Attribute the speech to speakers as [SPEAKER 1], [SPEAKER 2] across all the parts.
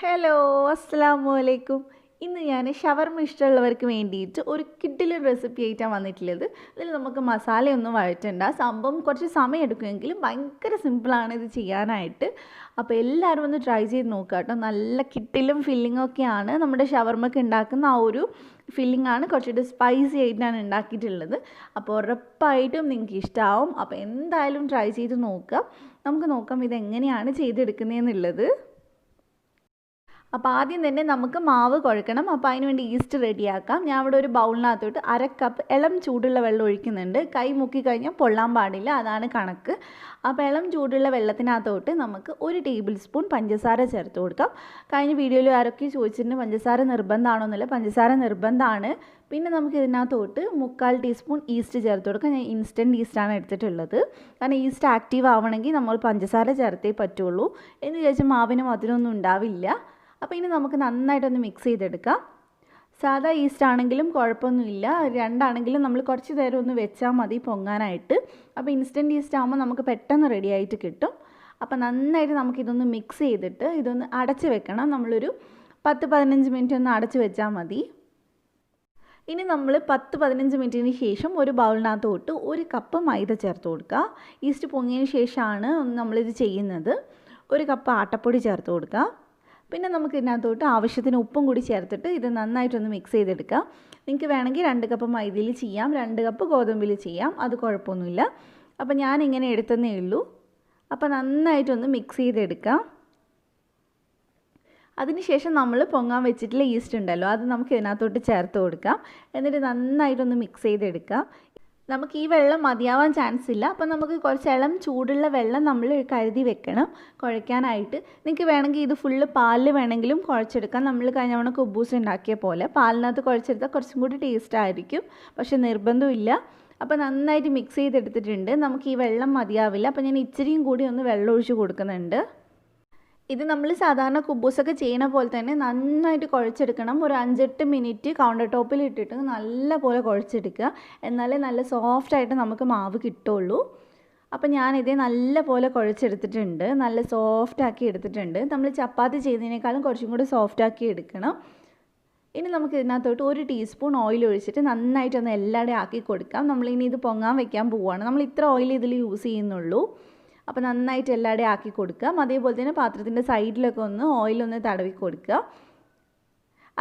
[SPEAKER 1] Hello അസ്സലാമു അലൈക്കും. ഇന്ന് ഞാൻ ഷവർമ ഇഷ്ടമുള്ളവർക്ക് വേണ്ടിയിട്ട് ഒരു കിഡിലൻ റെസിപ്പി ആയിട്ടാണ് വന്നിട്ടുള്ളത്. ഇതിൽ നമുക്ക് മസാലയൊന്നും വഴറ്റണ്ട. സംഭവം കുറച്ച് സമയം എടുക്കുമെങ്കിലും ഭയങ്കര സിമ്പിളാണ് ഇത് ചെയ്യാനായിട്ട്. അപ്പോൾ എല്ലാവരും ഒന്ന് ട്രൈ ചെയ്ത് നോക്കുക കേട്ടോ. നല്ല കിഡിലും ഫില്ലിങ്ങും ഒക്കെയാണ് നമ്മുടെ ഷവർമയ്ക്ക് ഉണ്ടാക്കുന്ന ആ ഒരു ഫില്ലിങ്ങാണ് കുറച്ചുകൂടി സ്പൈസി ആയിട്ടാണ് ഉണ്ടാക്കിയിട്ടുള്ളത്. അപ്പോൾ ഉറപ്പായിട്ടും നിങ്ങൾക്ക് ഇഷ്ടമാവും. അപ്പോൾ എന്തായാലും ട്രൈ ചെയ്ത് നോക്കുക. നമുക്ക് നോക്കാം ഇതെങ്ങനെയാണ് ചെയ്തെടുക്കുന്നതെന്നുള്ളത്. അപ്പോൾ ആദ്യം തന്നെ നമുക്ക് മാവ് കുഴക്കണം. അപ്പോൾ അതിന് വേണ്ടി ഈസ്റ്റ് റെഡിയാക്കാം. ഞാൻ ഇവിടെ ഒരു ബൗളിനകത്തോട്ട് 1/2 കപ്പ് ഇളം ചൂടുള്ള വെള്ളം ഒഴിക്കുന്നുണ്ട്. കൈ മുക്കി കഴിഞ്ഞാൽ പൊള്ളാൻ പാടില്ല, അതാണ് കണക്ക്. അപ്പോൾ ഇളം ചൂടുള്ള വെള്ളത്തിനകത്തോട്ട് നമുക്ക് 1 ടേബിൾ സ്പൂൺ പഞ്ചസാര ചേർത്ത് കൊടുക്കാം. കഴിഞ്ഞ വീഡിയോയിൽ ആരൊക്കെ ചോദിച്ചിട്ടുണ്ട് പഞ്ചസാര നിർബന്ധമാണോ എന്നല്ല. പഞ്ചസാര നിർബന്ധമാണ്. പിന്നെ നമുക്ക് ഇതിനകത്തോട്ട് 3/4 ടീസ്പൂൺ ഈസ്റ്റ് ചേർത്ത് കൊടുക്കാം. ഞാൻ ഇൻസ്റ്റൻറ്റ് ഈസ്റ്റാണ് എടുത്തിട്ടുള്ളത്. കാരണം ഈസ്റ്റ് ആക്റ്റീവ് ആവണമെങ്കിൽ നമ്മൾ പഞ്ചസാര ചേർത്തേ പറ്റുള്ളൂ. എന്ന് വിചാരിച്ച് മാവിന് മധുരമൊന്നും ഉണ്ടാവില്ല. അപ്പോൾ ഇനി നമുക്ക് നന്നായിട്ടൊന്ന് മിക്സ് ചെയ്തെടുക്കാം. സാധാ ഈസ്റ്റ് ആണെങ്കിലും കുഴപ്പമൊന്നുമില്ല, രണ്ടാണെങ്കിലും നമ്മൾ കുറച്ച് നേരം ഒന്ന് വെച്ചാൽ മതി പൊങ്ങാനായിട്ട്. അപ്പോൾ ഇൻസ്റ്റൻറ്റ് ഈസ്റ്റ് ആകുമ്പോൾ നമുക്ക് പെട്ടെന്ന് റെഡി ആയിട്ട് കിട്ടും. അപ്പോൾ നന്നായിട്ട് നമുക്കിതൊന്ന് മിക്സ് ചെയ്തിട്ട് ഇതൊന്ന് അടച്ച് വെക്കണം. നമ്മളൊരു 10-15 മിനിറ്റ് ഒന്ന് അടച്ച് വെച്ചാൽ മതി. ഇനി നമ്മൾ 10-15 മിനിറ്റിന് ശേഷം ഒരു ബൗളിനകത്തോട്ട് 1 കപ്പ് മൈദ ചേർത്ത് കൊടുക്കുക. ഈസ്റ്റ് പൊങ്ങിയതിന് ശേഷമാണ് നമ്മളിത് ചെയ്യുന്നത്. 1 കപ്പ് ആട്ടപ്പൊടി ചേർത്ത് കൊടുക്കുക. പിന്നെ നമുക്ക് ഇതിനകത്തോട്ട് ആവശ്യത്തിന് ഉപ്പും കൂടി ചേർത്തിട്ട് ഇത് നന്നായിട്ടൊന്ന് മിക്സ് ചെയ്തെടുക്കാം. നിങ്ങൾക്ക് വേണമെങ്കിൽ 2 കപ്പ് മൈദയിൽ ചെയ്യാം, 2 കപ്പ് ഗോതമ്പിൽ ചെയ്യാം, അത് കുഴപ്പമൊന്നുമില്ല. അപ്പോൾ ഞാനിങ്ങനെ എടുത്തതേ ഉള്ളൂ. അപ്പോൾ നന്നായിട്ടൊന്ന് മിക്സ് ചെയ്തെടുക്കാം. അതിനുശേഷം നമ്മൾ പൊങ്ങാൻ വെച്ചിട്ടുള്ള ഈസ്റ്റ് ഉണ്ടല്ലോ, അത് നമുക്ക് ഇതിനകത്തോട്ട് ചേർത്ത് കൊടുക്കാം. എന്നിട്ട് നന്നായിട്ടൊന്ന് മിക്സ് ചെയ്തെടുക്കാം. നമുക്ക് ഈ വെള്ളം മതിയാവാൻ ചാൻസ് ഇല്ല. അപ്പോൾ നമുക്ക് കുറച്ച് ഇളം ചൂടുള്ള വെള്ളം നമ്മൾ കരുതി വെക്കണം കുഴയ്ക്കാനായിട്ട്. നിങ്ങൾക്ക് വേണമെങ്കിൽ ഇത് ഫുള്ള് പാലിൽ വേണമെങ്കിലും കുഴച്ചെടുക്കാം. നമ്മൾ കഴിഞ്ഞ തവണ കുബൂസ് ഉണ്ടാക്കിയ പോലെ പാലിനകത്ത് കുഴച്ചെടുത്താൽ കുറച്ചും കൂടി ടേസ്റ്റ് ആയിരിക്കും. പക്ഷേ നിർബന്ധമില്ല. അപ്പോൾ നന്നായിട്ട് മിക്സ് ചെയ്തെടുത്തിട്ടുണ്ട്. നമുക്ക് ഈ വെള്ളം മതിയാവില്ല. അപ്പോൾ ഞാൻ ഇച്ചിരിയും കൂടി ഒന്ന് വെള്ളം ഒഴിച്ച് കൊടുക്കുന്നുണ്ട്. ഇത് നമ്മൾ സാധാരണ കുബൂസൊക്കെ ചെയ്യണ പോലെ തന്നെ നന്നായിട്ട് കുഴച്ചെടുക്കണം. ഒരു 5-8 മിനിറ്റ് കൗണ്ടർ ടോപ്പിൽ ഇട്ടിട്ട് നല്ല പോലെ കുഴച്ചെടുക്കുക. എന്നാലേ നല്ല സോഫ്റ്റായിട്ട് നമുക്ക് മാവ് കിട്ടുള്ളൂ. അപ്പോൾ ഞാനിതേ നല്ല പോലെ കുഴച്ചെടുത്തിട്ടുണ്ട്. നല്ല സോഫ്റ്റാക്കി എടുത്തിട്ടുണ്ട്. നമ്മൾ ചപ്പാത്തി ചെയ്യുന്നതിനേക്കാളും കുറച്ചും കൂടി സോഫ്റ്റാക്കി എടുക്കണം. ഇനി നമുക്ക് ഇതിനകത്തോട്ട് 1 ടീസ്പൂൺ ഓയിൽ ഒഴിച്ചിട്ട് നന്നായിട്ടൊന്ന് എല്ലാവരുടെയും ആക്കി കൊടുക്കാം. നമ്മളിനി ഇത് പൊങ്ങാൻ വെക്കാൻ പോവുകയാണ്. നമ്മൾ ഇത്ര ഓയിൽ ഇതിൽ യൂസ് ചെയ്യുന്നുള്ളൂ. അപ്പോൾ നന്നായിട്ട് എല്ലാവരുടെയും ആക്കി കൊടുക്കാം. അതേപോലെ തന്നെ പാത്രത്തിൻ്റെ സൈഡിലൊക്കെ ഒന്ന് ഓയിലൊന്ന് തടവി കൊടുക്കുക.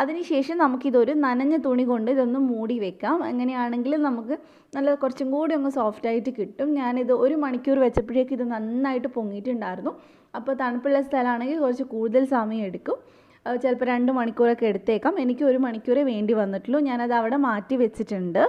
[SPEAKER 1] അതിനുശേഷം നമുക്കിതൊരു നനഞ്ഞ തുണി കൊണ്ട് ഇതൊന്ന് മൂടി വെക്കാം. അങ്ങനെയാണെങ്കിൽ നമുക്ക് നല്ല കുറച്ചും കൂടി ഒന്ന് സോഫ്റ്റായിട്ട് കിട്ടും. ഞാനിത് 1 മണിക്കൂർ വെച്ചപ്പോഴേക്കും ഇത് നന്നായിട്ട് പൊങ്ങിയിട്ടുണ്ടായിരുന്നു. അപ്പോൾ തണുപ്പുള്ള സ്ഥലമാണെങ്കിൽ കുറച്ച് കൂടുതൽ സമയം എടുക്കും. ചിലപ്പോൾ 2 മണിക്കൂറൊക്കെ എടുത്തേക്കാം. എനിക്ക് 1 മണിക്കൂറേ വേണ്ടി വന്നിട്ടുള്ളൂ. ഞാനത് അവിടെ മാറ്റി വെച്ചിട്ടുണ്ട്.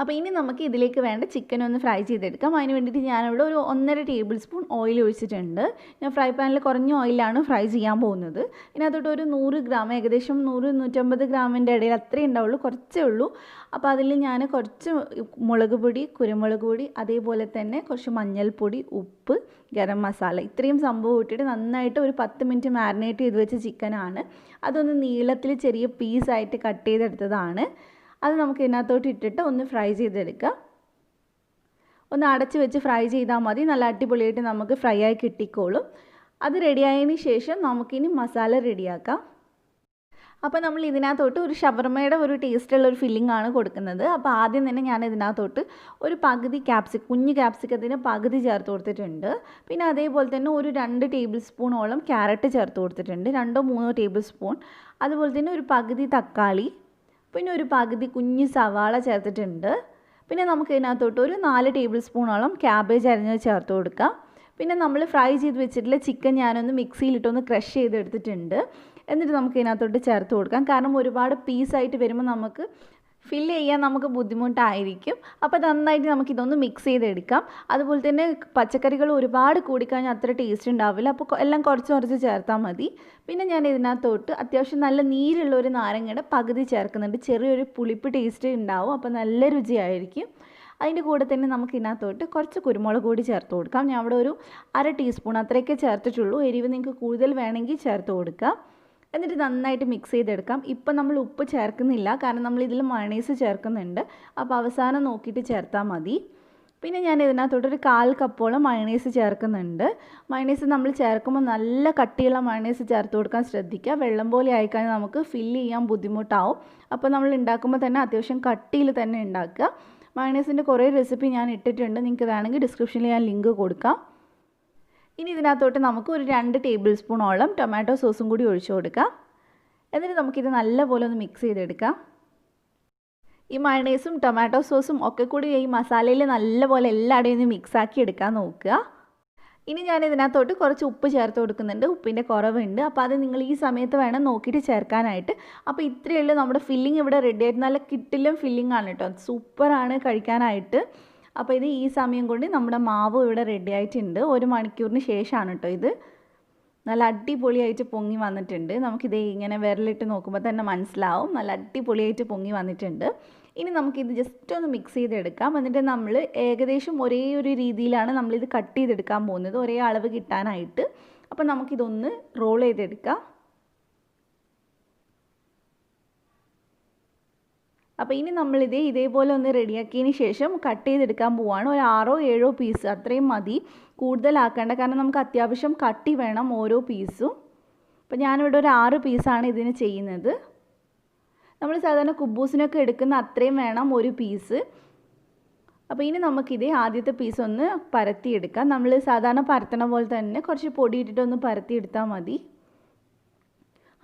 [SPEAKER 1] അപ്പോൾ ഇനി നമുക്ക് ഇതിലേക്ക് വേണ്ട ചിക്കൻ ഒന്ന് ഫ്രൈ ചെയ്തെടുക്കാം. അതിന് വേണ്ടിയിട്ട് ഞാനിവിടെ ഒരു 1.5 ടേബിൾ സ്പൂൺ ഓയിൽ ഒഴിച്ചിട്ടുണ്ട്. ഞാൻ ഫ്രൈ പാനിൽ കുറഞ്ഞ ഓയിലാണ് ഫ്രൈ ചെയ്യാൻ പോകുന്നത്. ഇതിനകത്തോട്ട് ഒരു 100 ഗ്രാം, ഏകദേശം 100-150 ഗ്രാമിൻ്റെ ഇടയിൽ അത്രയേ ഉണ്ടാവുള്ളൂ, കുറച്ചേ ഉള്ളൂ. അപ്പോൾ അതിൽ ഞാൻ കുറച്ച് മുളക് പൊടി, കുരുമുളക് പൊടി, അതേപോലെ തന്നെ കുറച്ച് മഞ്ഞൾപ്പൊടി, ഉപ്പ്, ഗരം മസാല, ഇത്രയും സംഭവം ഇട്ടിട്ട് നന്നായിട്ട് ഒരു 10 മിനിറ്റ് മാരിനേറ്റ് ചെയ്ത് വെച്ച ചിക്കനാണ്. അതൊന്ന് നീളത്തിൽ ചെറിയ പീസായിട്ട് കട്ട് ചെയ്തെടുത്തതാണ്. അത് നമുക്ക് ഇതിനകത്തോട്ട് ഇട്ടിട്ട് ഒന്ന് ഫ്രൈ ചെയ്തെടുക്കാം. ഒന്ന് അടച്ച് വെച്ച് ഫ്രൈ ചെയ്താൽ മതി. നല്ല അടിപൊളിയായിട്ട് നമുക്ക് ഫ്രൈ ആയി കിട്ടിക്കോളും. അത് റെഡിയായതിന് ശേഷം നമുക്കിനി മസാല റെഡിയാക്കാം. അപ്പോൾ നമ്മൾ ഇതിനകത്തോട്ട് ഒരു ഷവർമയുടെ ഒരു ടേസ്റ്റുള്ള ഒരു ഫില്ലിംഗ് ആണ് കൊടുക്കുന്നത്. അപ്പോൾ ആദ്യം തന്നെ ഞാൻ ഇതിനകത്തോട്ട് ഒരു പകുതി കുഞ്ഞ് ക്യാപ്സിക്കത്തിന് പകുതി ചേർത്ത് കൊടുത്തിട്ടുണ്ട്. പിന്നെ അതേപോലെ തന്നെ ഒരു 2 ടേബിൾ സ്പൂണോളം ക്യാരറ്റ് ചേർത്ത് കൊടുത്തിട്ടുണ്ട്, 2-3 ടേബിൾ സ്പൂൺ. അതുപോലെ തന്നെ ഒരു പകുതി തക്കാളി, പിന്നെ ഒരു പകുതി കുഞ്ഞ് സവാള ചേർത്തിട്ടുണ്ട്. പിന്നെ നമുക്ക് ഇതിനകത്തോട്ട് ഒരു 4 ടേബിൾ സ്പൂണോളം ക്യാബേജ് അരിഞ്ഞ് ചേർത്ത് കൊടുക്കാം. പിന്നെ നമ്മൾ ഫ്രൈ ചെയ്ത് വെച്ചിട്ടുള്ള ചിക്കൻ ഞാനൊന്ന് മിക്സിയിലിട്ടൊന്ന് ക്രഷ് ചെയ്തെടുത്തിട്ടുണ്ട്. എന്നിട്ട് നമുക്ക് ഇതിനകത്തോട്ട് ചേർത്ത് കൊടുക്കാം. കാരണം ഒരുപാട് പീസായിട്ട് വരുമ്പോൾ നമുക്ക് ഫില്ല് ചെയ്യാൻ നമുക്ക് ബുദ്ധിമുട്ടായിരിക്കും. അപ്പോൾ നന്നായിട്ട് നമുക്കിതൊന്ന് മിക്സ് ചെയ്തെടുക്കാം. അതുപോലെ തന്നെ പച്ചക്കറികൾ ഒരുപാട് കൂടിക്കഴിഞ്ഞാൽ അത്ര ടേസ്റ്റ് ഉണ്ടാവില്ല. അപ്പോൾ എല്ലാം കുറച്ച് കുറച്ച് ചേർത്താൽ മതി. പിന്നെ ഞാൻ ഇതിനകത്തോട്ട് അത്യാവശ്യം നല്ല നീരുള്ള ഒരു നാരങ്ങയുടെ പകുതി ചേർക്കുന്നുണ്ട്. ചെറിയൊരു പുളിപ്പ് ടേസ്റ്റ് ഉണ്ടാവും. അപ്പോൾ നല്ല രുചിയായിരിക്കും. അതിൻ്റെ കൂടെ തന്നെ നമുക്ക് ഇതിനകത്തോട്ട് കുറച്ച് കുരുമുളക് പൊടി ചേർത്ത് കൊടുക്കാം. ഞാൻ അവിടെ ഒരു 1/2 ടീസ്പൂൺ അത്രയൊക്കെ ചേർത്തിട്ടുള്ളൂ. എരിവ് നിങ്ങൾക്ക് കൂടുതൽ വേണമെങ്കിൽ ചേർത്ത് കൊടുക്കാം. എന്നിട്ട് നന്നായിട്ട് മിക്സ് ചെയ്തെടുക്കാം. ഇപ്പം നമ്മൾ ഉപ്പ് ചേർക്കുന്നില്ല, കാരണം നമ്മൾ ഇതിൽ മയണൈസ് ചേർക്കുന്നുണ്ട്. അപ്പോൾ അവസാനം നോക്കിയിട്ട് ചേർത്താൽ മതി. പിന്നെ ഞാൻ ഇതിനകത്തോട്ടൊരു 1/4 കപ്പോളം മയണൈസ് ചേർക്കുന്നുണ്ട്. മയണൈസ് നമ്മൾ ചേർക്കുമ്പോൾ നല്ല കട്ടിയുള്ള മയണൈസ് ചേർത്ത് കൊടുക്കാൻ ശ്രദ്ധിക്കുക. വെള്ളം പോലെ ആയിക്കഴിഞ്ഞാൽ നമുക്ക് ഫില്ല് ചെയ്യാൻ ബുദ്ധിമുട്ടാവും. അപ്പോൾ നമ്മൾ ഉണ്ടാക്കുമ്പോൾ തന്നെ അത്യാവശ്യം കട്ടിയിൽ തന്നെ ഉണ്ടാക്കുക. മയണൈസിൻ്റെ കുറേ റെസിപ്പി ഞാൻ ഇട്ടിട്ടുണ്ട്, നിങ്ങൾക്ക് വേണമെങ്കിൽ ഡിസ്ക്രിപ്ഷനിൽ ഞാൻ ലിങ്ക് കൊടുക്കാം. ഇനി ഇതിനകത്തോട്ട് നമുക്ക് ഒരു 2 ടേബിൾ സ്പൂണോളം ടൊമാറ്റോ സോസും കൂടി ഒഴിച്ചു കൊടുക്കാം. എന്നിട്ട് നമുക്കിത് നല്ലപോലെ ഒന്ന് മിക്സ് ചെയ്തെടുക്കാം. ഈ മയണൈസും ടൊമാറ്റോ സോസും ഒക്കെ കൂടി ഈ മസാലയിൽ നല്ലപോലെ എല്ലായിടെയും ഒന്ന് മിക്സാക്കി എടുക്കാൻ നോക്കുക. ഇനി ഞാൻ ഇതിനകത്തോട്ട് കുറച്ച് ഉപ്പ് ചേർത്ത് കൊടുക്കുന്നുണ്ട്. ഉപ്പിൻ്റെ കുറവുണ്ട്, അപ്പോൾ അത് നിങ്ങൾ ഈ സമയത്ത് വേണം നോക്കിയിട്ട് ചേർക്കാനായിട്ട്. അപ്പോൾ ഇത്രയേ ഉള്ളൂ, നമ്മുടെ ഫില്ലിങ് ഇവിടെ റെഡി ആയിട്ട് നല്ല കിട്ടിലും ഫില്ലിംഗ് ആണ് കേട്ടോ, സൂപ്പറാണ് കഴിക്കാനായിട്ട്. അപ്പോൾ ഇത് ഈ സമയം കൊണ്ട് നമ്മുടെ മാവ് ഇവിടെ റെഡി ആയിട്ടുണ്ട്. 1 മണിക്കൂറിന് ശേഷമാണ് കേട്ടോ ഇത്. നല്ല അടിപൊളിയായിട്ട് പൊങ്ങി വന്നിട്ടുണ്ട്. നമുക്കിത് ഇങ്ങനെ വിരലിട്ട് നോക്കുമ്പോൾ തന്നെ മനസ്സിലാവും നല്ല അടിപൊളിയായിട്ട് പൊങ്ങി വന്നിട്ടുണ്ട്. ഇനി നമുക്കിത് ജസ്റ്റ് ഒന്ന് മിക്സ് ചെയ്തെടുക്കാം. എന്നിട്ട് നമ്മൾ ഏകദേശം ഒരേ ഒരു രീതിയിലാണ് നമ്മളിത് കട്ട് ചെയ്തെടുക്കാൻ പോകുന്നത്, ഒരേ അളവ് കിട്ടാനായിട്ട്. അപ്പോൾ നമുക്കിതൊന്ന് റോൾ ചെയ്തെടുക്കാം. അപ്പോൾ ഇനി നമ്മളിത് ഇതേപോലെ ഒന്ന് റെഡിയാക്കിയതിന് ശേഷം കട്ട് ചെയ്തെടുക്കാൻ പോവുകയാണ്. ഒരു 6-7 പീസ് അത്രയും മതി, കൂടുതലാക്കേണ്ട, കാരണം നമുക്ക് അത്യാവശ്യം കട്ടി വേണം ഓരോ പീസും. അപ്പോൾ ഞാനിവിടെ ഒരു 6 പീസാണ് ഇതിന് ചെയ്യുന്നത്. നമ്മൾ സാധാരണ കുബൂസിനൊക്കെ എടുക്കുന്ന അത്രയും വേണം ഒരു പീസ്. അപ്പോൾ ഇനി നമുക്കിത് ആദ്യത്തെ പീസ് ഒന്ന് പരത്തിയെടുക്കാം. നമ്മൾ സാധാരണ പരത്തണ പോലെ തന്നെ കുറച്ച് പൊടി ഇട്ടിട്ടൊന്ന് പരത്തിയെടുത്താൽ മതി.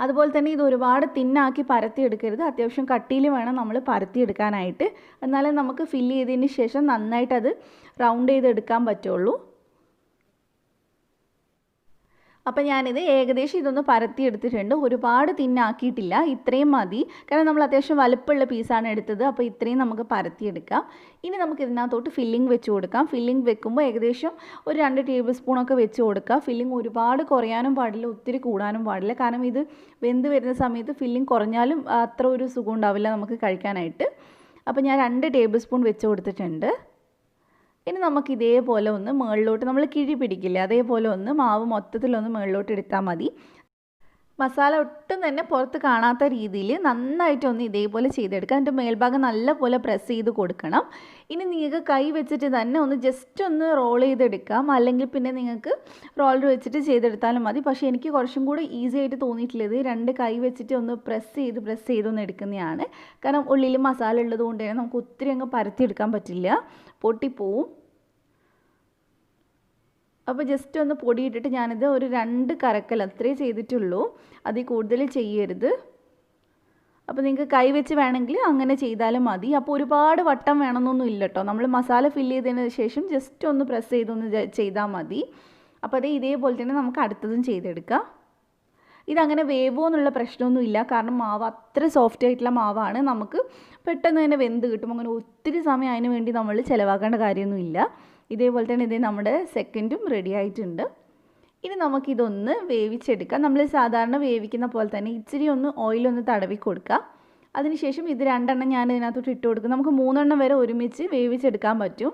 [SPEAKER 1] അതുപോലെ തന്നെ ഇത് ഒരുപാട് തിന്നാക്കി പരത്തിയെടുക്കരുത്, അത്യാവശ്യം കട്ടിയിൽ വേണം നമ്മൾ പരത്തിയെടുക്കാനായിട്ട്. എന്നാലേ നമുക്ക് ഫില്ല് ചെയ്തതിന് ശേഷം നന്നായിട്ട് അത് റൗണ്ട് ചെയ്തെടുക്കാൻ പറ്റുള്ളൂ. അപ്പോൾ ഞാനിത് ഏകദേശം ഇതൊന്ന് പരത്തിയെടുത്തിട്ടുണ്ട്. ഒരുപാട് തിന്നാക്കിയിട്ടില്ല, ഇത്രയും മതി, കാരണം നമ്മൾ അത്യാവശ്യം വലുപ്പമുള്ള പീസാണ് എടുത്തത്. അപ്പോൾ ഇത്രയും നമുക്ക് പരത്തിയെടുക്കാം. ഇനി നമുക്ക് ഇതിനകത്തോട്ട് ഫില്ലിംഗ് വെച്ച് കൊടുക്കാം. ഫില്ലിംഗ് വെക്കുമ്പോൾ ഏകദേശം ഒരു 2 ടേബിൾ സ്പൂണൊക്കെ വെച്ച് കൊടുക്കുക. ഫില്ലിംഗ് ഒരുപാട് കുറയാനും പാടില്ല, ഒത്തിരി കൂടാനും പാടില്ല, കാരണം ഇത് വെന്ത് വരുന്ന സമയത്ത് ഫില്ലിംഗ് കുറഞ്ഞാലും അത്ര ഒരു സുഖം ഉണ്ടാവില്ല നമുക്ക് കഴിക്കാനായിട്ട്. അപ്പോൾ ഞാൻ 2 ടേബിൾ സ്പൂൺ വെച്ച് കൊടുത്തിട്ടുണ്ട്. ഇനി നമുക്ക് ഇതേപോലെ ഒന്ന് മുകളിലോട്ട്, നമ്മൾ കിഴി പിടിക്കില്ലേ, അതേപോലെ ഒന്ന് മാവ് മൊത്തത്തിലൊന്ന് മുകളിലോട്ട് എടുത്താൽ മതി. മസാല ഒട്ടും തന്നെ പുറത്ത് കാണാത്ത രീതിയിൽ നന്നായിട്ടൊന്ന് ഇതേപോലെ ചെയ്തെടുക്കുക. അതിൻ്റെ മേൽഭാഗം നല്ലപോലെ പ്രസ് ചെയ്ത് കൊടുക്കണം. ഇനി നിങ്ങൾക്ക് കൈ വെച്ചിട്ട് തന്നെ ഒന്ന് ജസ്റ്റ് ഒന്ന് റോൾ ചെയ്തെടുക്കാം, അല്ലെങ്കിൽ പിന്നെ നിങ്ങൾക്ക് റോളർ വെച്ചിട്ട് ചെയ്തെടുത്താലും മതി. പക്ഷേ എനിക്ക് കുറച്ചും കൂടി ഈസി ആയിട്ട് തോന്നിയിട്ടുള്ളത് 2 കൈ വെച്ചിട്ട് ഒന്ന് പ്രസ് ചെയ്തൊന്ന് എടുക്കുന്നതാണ്. കാരണം ഉള്ളിൽ മസാല ഉള്ളത് കൊണ്ട് തന്നെ നമുക്ക് ഒത്തിരി അങ്ങ് പരത്തിയെടുക്കാൻ പറ്റില്ല, പൊട്ടിപ്പോവും. അപ്പോൾ ജസ്റ്റ് ഒന്ന് പൊടിയിട്ടിട്ട് ഞാനിത് ഒരു 2 കറക്കൽ അത്രേ ചെയ്തിട്ടുള്ളൂ, അതിൽ കൂടുതൽ ചെയ്യരുത്. അപ്പോൾ നിങ്ങൾക്ക് കൈ വെച്ച് വേണമെങ്കിൽ അങ്ങനെ ചെയ്താലും മതി. അപ്പോൾ ഒരുപാട് വട്ടം വേണമെന്നൊന്നും ഇല്ല കേട്ടോ, നമ്മൾ മസാല ഫില്ല് ചെയ്തതിന് ശേഷം ജസ്റ്റ് ഒന്ന് പ്രസ് ചെയ്തൊന്ന് ചെയ്താൽ മതി. അപ്പോൾ അത് ഇതേപോലെ തന്നെ നമുക്ക് അടുത്തതും ചെയ്തെടുക്കാം. ഇതങ്ങനെ വേവോ എന്നുള്ള പ്രശ്നമൊന്നുമില്ല, കാരണം മാവ് അത്ര സോഫ്റ്റ് ആയിട്ടുള്ള മാവാണ്, നമുക്ക് പെട്ടെന്ന് തന്നെ വെന്ത് കിട്ടും. അങ്ങനെ ഒത്തിരി സമയം അതിന് വേണ്ടി നമ്മൾ ചിലവാക്കേണ്ട കാര്യമൊന്നുമില്ല. ഇതേപോലെ തന്നെ ഇതേ നമ്മുടെ സെക്കൻഡും റെഡി ആയിട്ടുണ്ട്. ഇനി നമുക്കിതൊന്ന് വേവിച്ചെടുക്കാം. നമ്മൾ സാധാരണ വേവിക്കുന്ന പോലെ തന്നെ ഇച്ചിരി ഒന്ന് ഓയിലൊന്ന് തടവി കൊടുക്കുക. അതിനുശേഷം ഇത് 2 എണ്ണം ഞാൻ ഇതിനകത്തോട്ട് ഇട്ട് കൊടുക്കും. നമുക്ക് 3 എണ്ണം വരെ ഒരുമിച്ച് വേവിച്ചെടുക്കാൻ പറ്റും.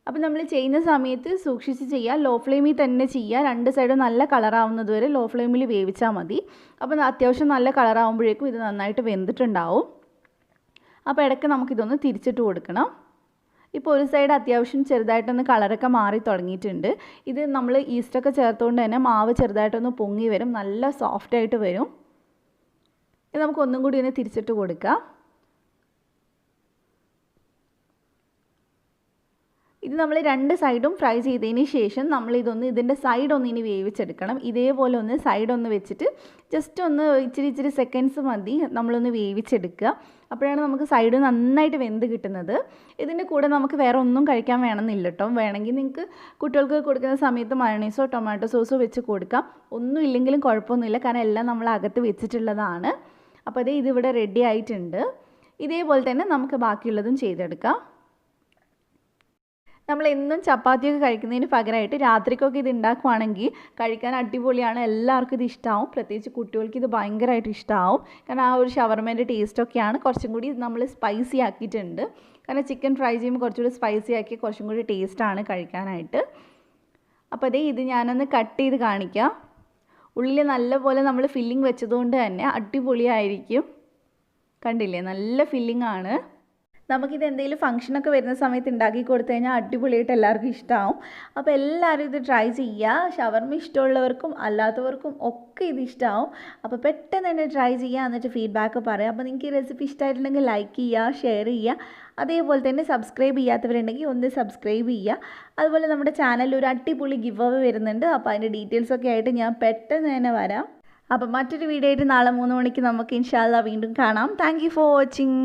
[SPEAKER 1] അപ്പോൾ നമ്മൾ ചെയ്യുന്ന സമയത്ത് സൂക്ഷിച്ച് ചെയ്യുക, ലോ ഫ്ലെയിമിൽ തന്നെ ചെയ്യുക. 2 സൈഡും നല്ല കളറാവുന്നത് വരെ ലോ ഫ്ലെയിമിൽ വേവിച്ചാൽ മതി. അപ്പോൾ അത്യാവശ്യം നല്ല കളറാവുമ്പോഴേക്കും ഇത് നന്നായിട്ട് വെന്തിട്ടുണ്ടാവും. അപ്പോൾ ഇടയ്ക്ക് നമുക്കിതൊന്ന് തിരിച്ചിട്ട് കൊടുക്കണം. ഇപ്പോൾ ഒരു സൈഡ് അത്യാവശ്യം ചെറുതായിട്ടൊന്ന് കളറൊക്കെ മാറി തുടങ്ങിയിട്ടുണ്ട്. ഇത് നമ്മൾ ഈസ്റ്റൊക്കെ ചേർത്തുകൊണ്ട് തന്നെ മാവ് ചെറുതായിട്ടൊന്ന് പൊങ്ങി വരും, നല്ല സോഫ്റ്റായിട്ട് വരും. ഇത് നമുക്ക് ഒന്നും കൂടി ഒന്ന് തിരിച്ചിട്ട് കൊടുക്കാം. ഇത് നമ്മൾ 2 സൈഡും ഫ്രൈ ചെയ്തതിന് ശേഷം നമ്മളിതൊന്ന് ഇതിൻ്റെ സൈഡൊന്ന് ഇനി വേവിച്ചെടുക്കണം. ഇതേപോലെ ഒന്ന് സൈഡൊന്ന് വെച്ചിട്ട് ജസ്റ്റ് ഒന്ന് ഇച്ചിരി സെക്കൻഡ്സ് മതി നമ്മളൊന്ന് വേവിച്ചെടുക്കുക. അപ്പോഴാണ് നമുക്ക് സൈഡ് നന്നായിട്ട് വെന്ത് കിട്ടുന്നത്. ഇതിൻ്റെ കൂടെ നമുക്ക് വേറെ ഒന്നും കഴിക്കാൻ വേണമെന്നില്ല കേട്ടോ. വേണമെങ്കിൽ നിങ്ങൾക്ക് കുട്ടികൾക്ക് കൊടുക്കുന്ന സമയത്ത് മയണൈസോ ടൊമാറ്റോ സോസോ വെച്ച് കൊടുക്കാം, ഒന്നും ഇല്ലെങ്കിലും കുഴപ്പമൊന്നുമില്ല, കാരണം എല്ലാം നമ്മൾ അകത്ത് വെച്ചിട്ടുള്ളതാണ്. അപ്പോൾ അതേ ഇതിവിടെ റെഡി ആയിട്ടുണ്ട്. ഇതേപോലെ തന്നെ നമുക്ക് ബാക്കിയുള്ളതും ചെയ്തെടുക്കാം. നമ്മൾ എന്നും ചപ്പാത്തിയൊക്കെ കഴിക്കുന്നതിന് പകരമായിട്ട് രാത്രിക്കൊക്കെ ഇത് ഉണ്ടാക്കുവാണെങ്കിൽ കഴിക്കാൻ അടിപൊളിയാണ്, എല്ലാവർക്കും ഇത് ഇഷ്ടമാവും. പ്രത്യേകിച്ച് കുട്ടികൾക്ക് ഇത് ഭയങ്കരമായിട്ട് ഇഷ്ടമാവും, കാരണം ആ ഒരു ഷവർമേൻ്റെ ടേസ്റ്റൊക്കെയാണ്. കുറച്ചും കൂടി നമ്മൾ സ്പൈസി ആക്കിയിട്ടുണ്ട്, കാരണം ചിക്കൻ ഫ്രൈ ചെയ്യുമ്പോൾ കുറച്ചുകൂടി സ്പൈസി ആക്കി കുറച്ചും കൂടി ടേസ്റ്റാണ് കഴിക്കാനായിട്ട്. അപ്പോൾ അതേ ഇത് ഞാനൊന്ന് കട്ട് ചെയ്ത് കാണിക്കാം. ഉള്ളിൽ നല്ലപോലെ നമ്മൾ ഫില്ലിംഗ് വെച്ചതുകൊണ്ട് തന്നെ അടിപൊളിയായിരിക്കും. കണ്ടില്ലേ, നല്ല ഫില്ലിംഗ് ആണ്. നമുക്കിത് എന്തെങ്കിലും ഫംഗ്ഷനൊക്കെ വരുന്ന സമയത്ത് ഉണ്ടാക്കി കൊടുത്തു കഴിഞ്ഞാൽ അടിപൊളിയായിട്ട് എല്ലാവർക്കും ഇഷ്ടമാവും. അപ്പോൾ എല്ലാവരും ഇത് ട്രൈ ചെയ്യുക. ഷവർമ ഇഷ്ടമുള്ളവർക്കും അല്ലാത്തവർക്കും ഒക്കെ ഇത് ഇഷ്ടമാവും. അപ്പോൾ പെട്ടെന്ന് തന്നെ ട്രൈ ചെയ്യുക, എന്നിട്ട് ഫീഡ്ബാക്ക് പറയാം. അപ്പോൾ നിങ്ങൾക്ക് ഈ റെസിപ്പി ഇഷ്ടമായിട്ടുണ്ടെങ്കിൽ ലൈക്ക് ചെയ്യുക, ഷെയർ ചെയ്യുക. അതേപോലെ തന്നെ സബ്സ്ക്രൈബ് ചെയ്യാത്തവരുണ്ടെങ്കിൽ ഒന്ന് സബ്സ്ക്രൈബ് ചെയ്യുക. അതുപോലെ നമ്മുടെ ചാനലിൽ ഒരു അടിപൊളി ഗിവ് അവേ വരുന്നുണ്ട്. അപ്പോൾ അതിൻ്റെ ഡീറ്റെയിൽസൊക്കെ ആയിട്ട് ഞാൻ പെട്ടെന്ന് തന്നെ വരാം. അപ്പോൾ മറ്റൊരു വീഡിയോ ആയിട്ട് നാളെ 3 മണിക്ക് നമുക്ക് ഇൻഷാ അല്ലാഹ് വീണ്ടും കാണാം. Thank you for watching.